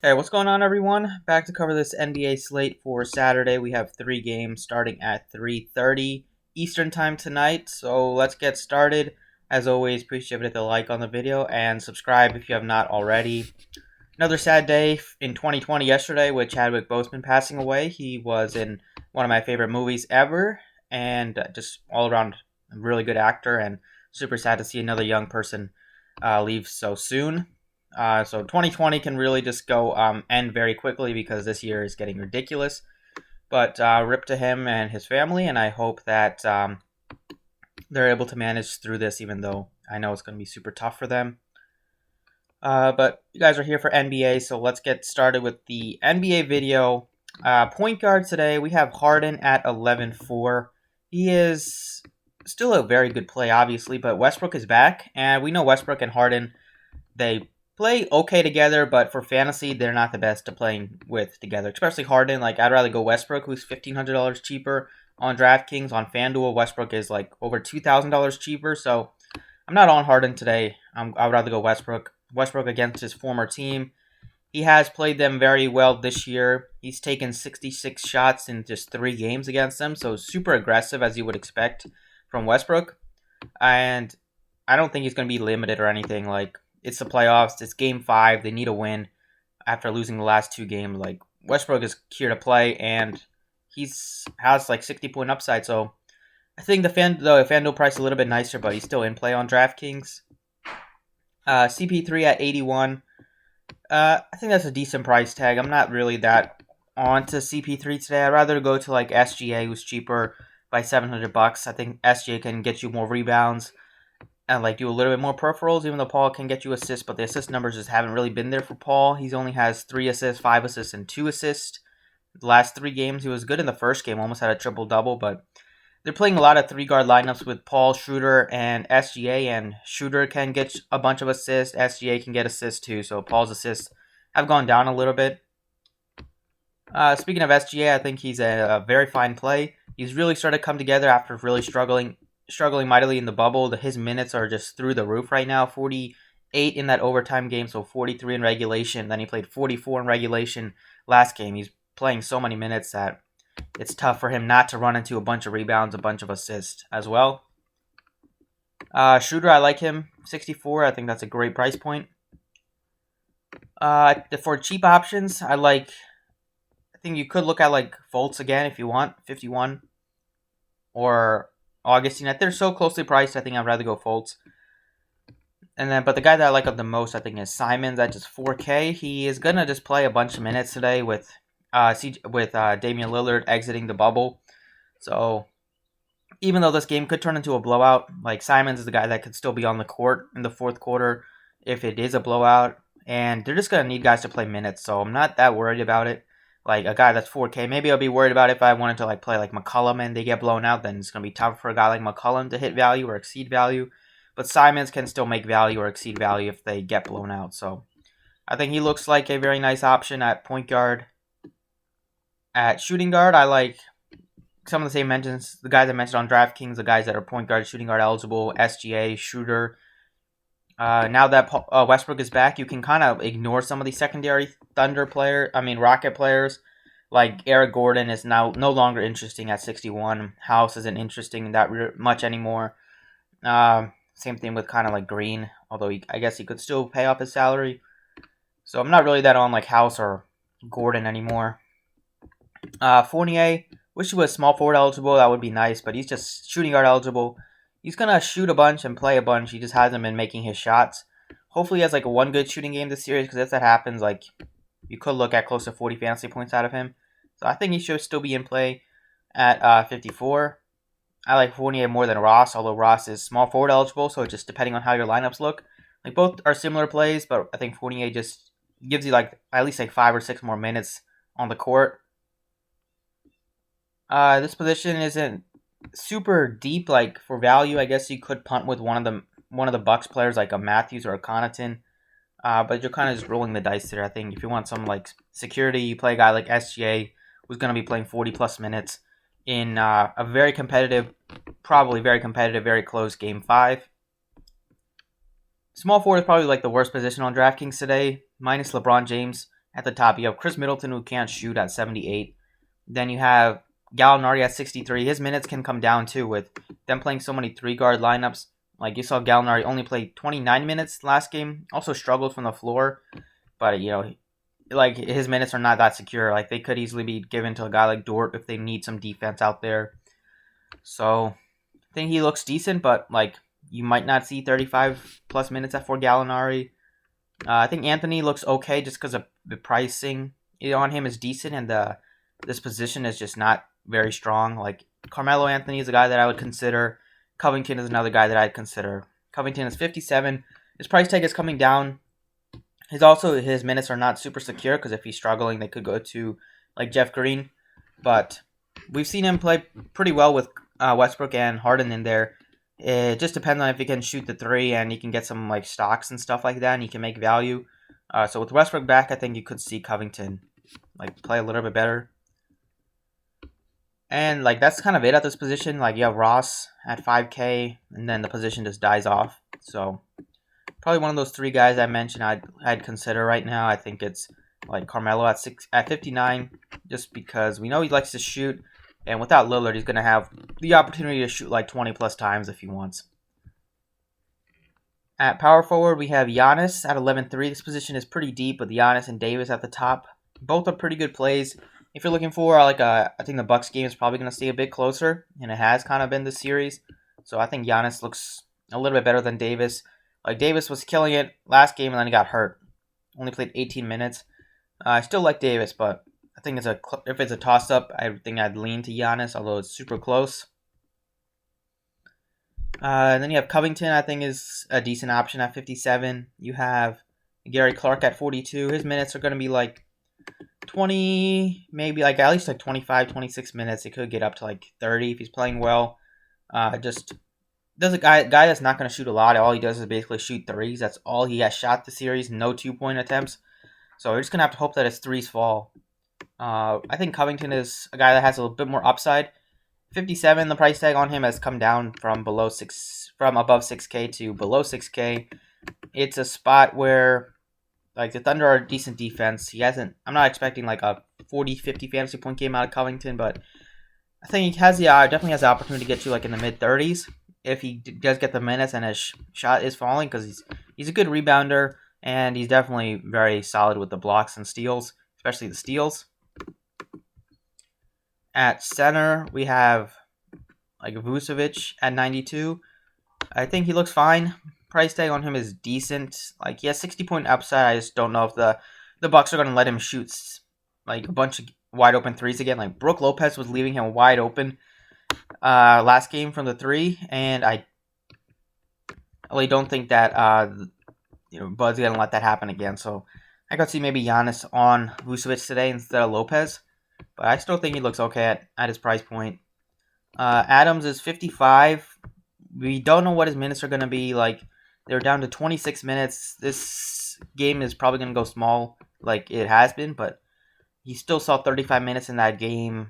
Hey, what's going on, everyone? Back to cover this NBA slate for Saturday. We have 3 games starting at 3:30 Eastern Time tonight. So let's get started. As always, appreciate it if you like on the video and subscribe if you have not already. Another sad day in 2020 yesterday with Chadwick Boseman passing away. He was in one of my favorite movies ever and just all around a really good actor, and super sad to see another young person leave so soon. So 2020 can really just go end very quickly because this year is getting ridiculous. But rip to him and his family, and I hope that they're able to manage through this, even though I know it's going to be super tough for them. But you guys are here for NBA, so let's get started with the NBA video. Point guard today, we have Harden at 11-4. He is still a very good play, obviously, but Westbrook is back, and we know Westbrook and Harden, they play okay together, but for fantasy, they're not the best to play with together, especially Harden. Like, I'd rather go Westbrook, who's $1,500 cheaper on DraftKings. On Fanduel, Westbrook is like over $2,000 cheaper, so I'm not on Harden today. I would rather go Westbrook. Westbrook against his former team. He has played them very well this year. He's taken 66 shots in just 3 games against them, so super aggressive as you would expect from Westbrook. And I don't think he's going to be limited or anything. Like, it's the playoffs. It's game 5. They need a win after losing the last 2 games. Like, Westbrook is here to play, and he's has like 60-point upside. So I think the FanDuel price is a little bit nicer, but he's still in play on DraftKings. CP3 at 81. I think that's a decent price tag. I'm not really that on to CP3 today. I'd rather go to like SGA, who's cheaper by $700. I think SGA can get you more rebounds and like do a little bit more peripherals, even though Paul can get you assists, but the assist numbers just haven't really been there for Paul. He only has 3 assists, 5 assists, and 2 assists. The last 3 games, he was good in the first game, almost had a triple-double, but they're playing a lot of 3-guard lineups with Paul, Schroeder, and SGA, and Schroeder can get a bunch of assists. SGA can get assists too, so Paul's assists have gone down a little bit. Speaking of SGA, I think he's a very fine play. He's really started to come together after really struggling mightily in the bubble. His minutes are just through the roof right now. 48 in that overtime game, so 43 in regulation. Then he played 44 in regulation last game. He's playing so many minutes that it's tough for him not to run into a bunch of rebounds, a bunch of assists as well. Schroeder, I like him. 64, I think that's a great price point. For cheap options, I think you could look at like Fultz again if you want, 51. Or Augustine. They're so closely priced, I think I'd rather go Fultz. But the guy that I like the most, I think, is Simons at just 4K. He is gonna just play a bunch of minutes today with Damian Lillard exiting the bubble. So even though this game could turn into a blowout, like Simons is the guy that could still be on the court in the fourth quarter if it is a blowout. And they're just gonna need guys to play minutes, so I'm not that worried about it. Like a guy that's 4K, maybe I'll be worried about it if I wanted to like play like McCollum and they get blown out. Then it's gonna be tough for a guy like McCollum to hit value or exceed value. But Simons can still make value or exceed value if they get blown out. So I think he looks like a very nice option at point guard. At shooting guard, I like some of the same mentions. The guys I mentioned on DraftKings, the guys that are point guard, shooting guard eligible, SGA, Shooter. Now that Westbrook is back, you can kind of ignore some of the secondary Rocket players. Like Eric Gordon is now no longer interesting at 61. House isn't interesting that much anymore. Same thing with kind of like Green, although I guess he could still pay off his salary. So I'm not really that on like House or Gordon anymore. Fournier, wish he was small forward eligible. That would be nice, but he's just shooting guard eligible. He's going to shoot a bunch and play a bunch. He just hasn't been making his shots. Hopefully he has like one good shooting game this series, because if that happens, like you could look at close to 40 fantasy points out of him. So I think he should still be in play at 54. I like Fournier more than Ross, although Ross is small forward eligible, so just depending on how your lineups look. Like both are similar plays, but I think Fournier just gives you like at least like 5 or 6 more minutes on the court. This position isn't super deep, like for value. I guess you could punt with one of the Bucks players like a Matthews or a Connaughton, but you're kind of just rolling the dice there. I think if you want some like security, you play a guy like SGA who's going to be playing 40 plus minutes in a very competitive, very close game 5. Small forward is probably like the worst position on DraftKings today, minus LeBron James. At the top, you have Chris Middleton, who can't shoot, at 78. Then you have Gallinari at 63. His minutes can come down too with them playing so many 3-guard lineups. Like you saw, Gallinari only played 29 minutes last game. Also struggled from the floor, but like his minutes are not that secure. Like they could easily be given to a guy like Dort if they need some defense out there. So I think he looks decent, but like you might not see 35 plus minutes at for Gallinari. I think Anthony looks okay just because of the pricing on him is decent, and this position is just not very strong. Like Carmelo Anthony is a guy that I would consider. Covington is another guy that I'd consider. Covington is 57. His price tag is coming down. His minutes are not super secure because if he's struggling, they could go to like Jeff Green. But we've seen him play pretty well with Westbrook and Harden in there. It just depends on if he can shoot the three and he can get some like stocks and stuff like that, and he can make value. So with Westbrook back, I think you could see Covington like play a little bit better. And like that's kind of it at this position. Like you have Ross at 5K, and then the position just dies off. So probably one of those three guys I mentioned I'd consider right now. I think it's like Carmelo at 59, just because we know he likes to shoot, and without Lillard, he's gonna have the opportunity to shoot like 20 plus times if he wants. At power forward, we have Giannis at 11-3. This position is pretty deep with Giannis and Davis at the top. Both are pretty good plays. If you're looking for I think the Bucks game is probably going to stay a bit closer, and it has kind of been this series. So I think Giannis looks a little bit better than Davis. Like Davis was killing it last game, and then he got hurt. Only played 18 minutes. I still like Davis, but I think if it's a toss-up, I think I'd lean to Giannis, although it's super close. And then you have Covington, I think is a decent option at 57. You have Gary Clark at 42. His minutes are going to be like 20, maybe like at least like 25, 26 minutes. It could get up to like 30 if he's playing well. Just does a guy that's not going to shoot a lot. All he does is basically shoot threes. That's all he has shot this series. No 2-point attempts. So we're just going to have to hope that his threes fall. I think Covington is a guy that has a little bit more upside. 57, the price tag on him has come down from above 6K to below 6K. It's a spot where like the Thunder are a decent defense. I'm not expecting like a 40-50 fantasy point game out of Covington, but I think he definitely has the opportunity to get you like in the mid 30s if he does get the minutes and his shot is falling, because he's a good rebounder and he's definitely very solid with the blocks and steals, especially the steals. At center, we have like Vucevic at 92. I think he looks fine. Price tag on him is decent. Like he has 60-point upside. I just don't know if the Bucks are going to let him shoot like a bunch of wide open threes again. Like Brook Lopez was leaving him wide open last game from the three, and I really don't think that Bud's going to let that happen again. So I could see maybe Giannis on Vucevic today instead of Lopez. But I still think he looks okay at his price point. Adams is 55. We don't know what his minutes are going to be. Like, they're down to 26 minutes. This game is probably going to go small like it has been, but he still saw 35 minutes in that game.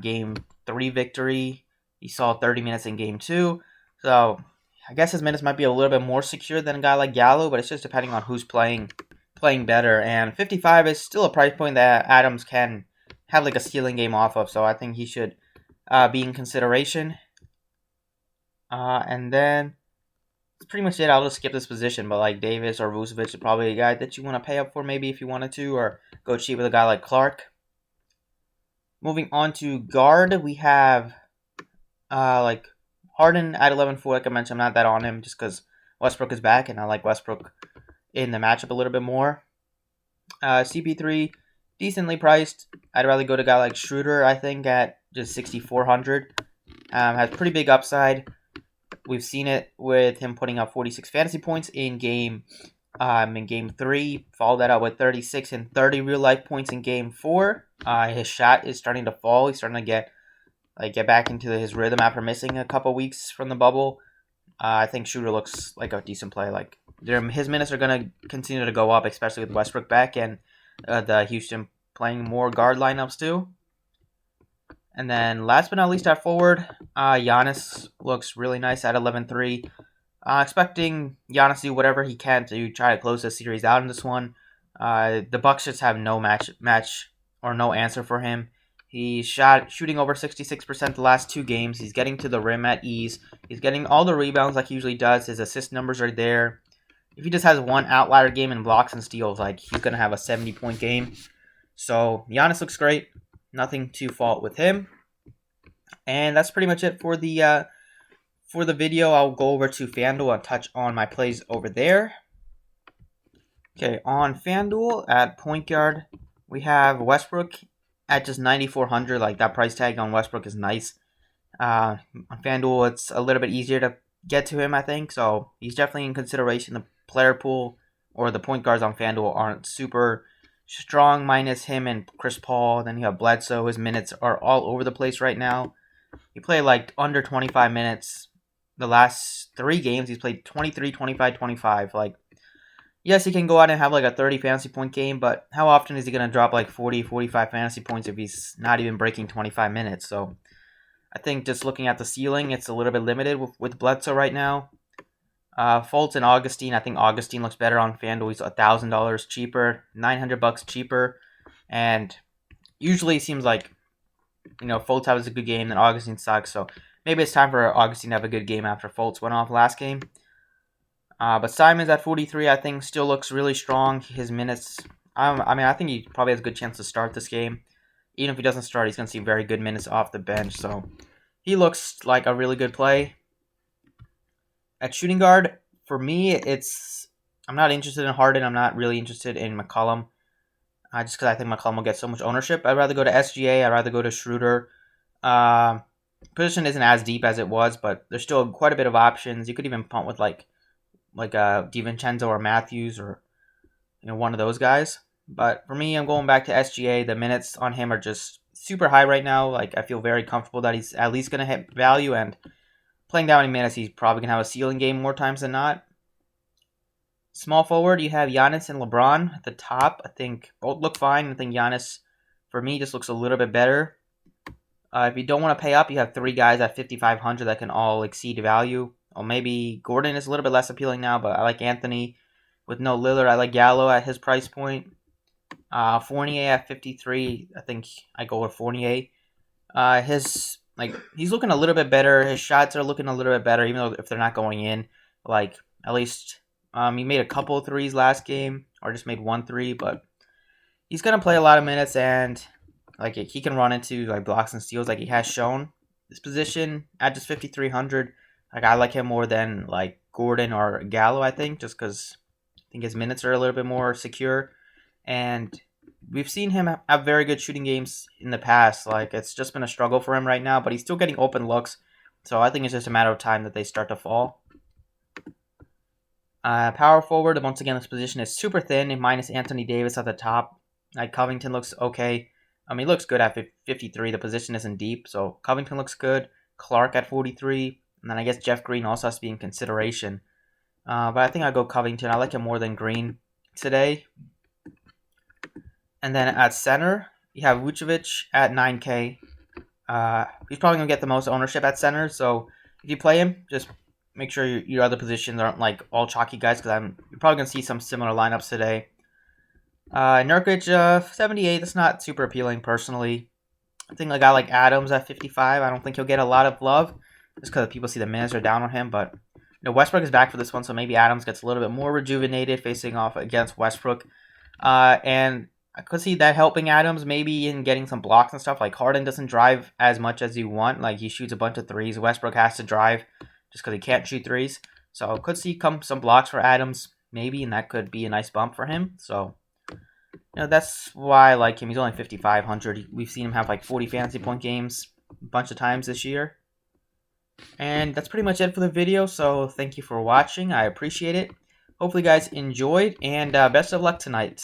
Game 3 victory. He saw 30 minutes in game 2. So I guess his minutes might be a little bit more secure than a guy like Gallo, but it's just depending on who's playing better. And 55 is still a price point that Adams can have like a stealing game off of, so I think he should be in consideration. And then that's pretty much it. I'll just skip this position, but like Davis or Vucevic is probably a guy that you want to pay up for maybe if you wanted to, or go cheap with a guy like Clark. Moving on to guard, we have like Harden at 11-4. Like I mentioned, I'm not that on him just because Westbrook is back, and I like Westbrook in the matchup a little bit more. CP3, decently priced. I'd rather go to a guy like Schroeder, I think, at just 6,400. Has pretty big upside. We've seen it with him putting up 46 fantasy points in game 3. Followed that up with 36 and 30 real life points in game 4. His shot is starting to fall. He's starting to get back into his rhythm after missing a couple weeks from the bubble. I think Schroeder looks like a decent play. Like his minutes are going to continue to go up, especially with Westbrook back and the Houston playing more guard lineups too. And then last but not least at forward, Giannis looks really nice at 11-3. Expecting Giannis to do whatever he can to try to close the series out in this one. The Bucks just have no match or no answer for him. He's shooting over 66% the last 2 games. He's getting to the rim at ease. He's getting all the rebounds like he usually does. His assist numbers are there. If he just has one outlier game in blocks and steals, like he's gonna have a 70-point game. So Giannis looks great. Nothing to fault with him. And that's pretty much it for the video. I'll go over to Fanduel and touch on my plays over there. Okay, on Fanduel at point guard, we have Westbrook at just 9,400. Like that price tag on Westbrook is nice. On Fanduel, it's a little bit easier to get to him, I think. So he's definitely in consideration. The player pool or the point guards on Fanduel aren't super strong, minus him and Chris Paul. Then you have Bledsoe. His minutes are all over the place right now. He played like under 25 minutes the last 3 games. He's played 23, 25, 25. Like, yes, he can go out and have like a 30 fantasy point game, but how often is he going to drop like 40, 45 fantasy points if he's not even breaking 25 minutes? So I think just looking at the ceiling, it's a little bit limited with Bledsoe right now. Fultz and Augustine, I think Augustine looks better on FanDuel. He's $1,000 cheaper, $900 cheaper, and usually it seems like, Fultz has a good game, then Augustine sucks. So maybe it's time for Augustine to have a good game after Fultz went off last game. But Simons at 43, I think, still looks really strong. His minutes, I think he probably has a good chance to start this game. Even if he doesn't start, he's going to see very good minutes off the bench. So he looks like a really good play. At shooting guard, for me, I'm not interested in Harden. I'm not really interested in McCollum. Just because I think McCollum will get so much ownership. I'd rather go to SGA. I'd rather go to Schroeder. Position isn't as deep as it was, but there's still quite a bit of options. You could even punt with like DiVincenzo or Matthews or one of those guys. But for me, I'm going back to SGA. The minutes on him are just super high right now. Like I feel very comfortable that he's at least going to hit value, and playing that many minutes, he's probably going to have a ceiling game more times than not. Small forward, you have Giannis and LeBron at the top. I think both look fine. I think Giannis, for me, just looks a little bit better. If you don't want to pay up, you have 3 guys at 5,500 that can all exceed value. Or maybe Gordon is a little bit less appealing now, but I like Anthony with no Lillard. I like Gallo at his price point. Fournier at 53. I think I go with Fournier. He's looking a little bit better. His shots are looking a little bit better, even though if they're not going in. Like at least he made a couple of threes last game, or just made 1 3. But he's gonna play a lot of minutes, and like he can run into like blocks and steals, like he has shown. This position at just 5,300. Like I like him more than like Gordon or Gallo, I think, just because I think his minutes are a little bit more secure, and we've seen him have very good shooting games in the past. Like it's just been a struggle for him right now, but he's still getting open looks, so I think it's just a matter of time that they start to fall. Power forward, once again, this position is super thin, minus Anthony Davis at the top. Like Covington looks okay. He looks good at 53. The position isn't deep, so Covington looks good. Clark at 43. And then I guess Jeff Green also has to be in consideration. But I think I'll go Covington. I like him more than Green today. And then at center, you have Vucevic at 9K. He's probably going to get the most ownership at center. So if you play him, just make sure your other positions aren't like all chalky guys, because you're probably going to see some similar lineups today. Nurkic, 78. That's not super appealing personally. I think a guy like Adams at 55, I don't think he'll get a lot of love, just because people see the minutes are down on him. But Westbrook is back for this one, so maybe Adams gets a little bit more rejuvenated facing off against Westbrook. And I could see that helping Adams maybe in getting some blocks and stuff. Like Harden doesn't drive as much as you want. Like he shoots a bunch of threes. Westbrook has to drive just because he can't shoot threes. So I could see some blocks for Adams maybe, and that could be a nice bump for him. So that's why I like him. He's only 5,500. We've seen him have like 40 fantasy point games a bunch of times this year. And that's pretty much it for the video. So thank you for watching. I appreciate it. Hopefully you guys enjoyed, and best of luck tonight.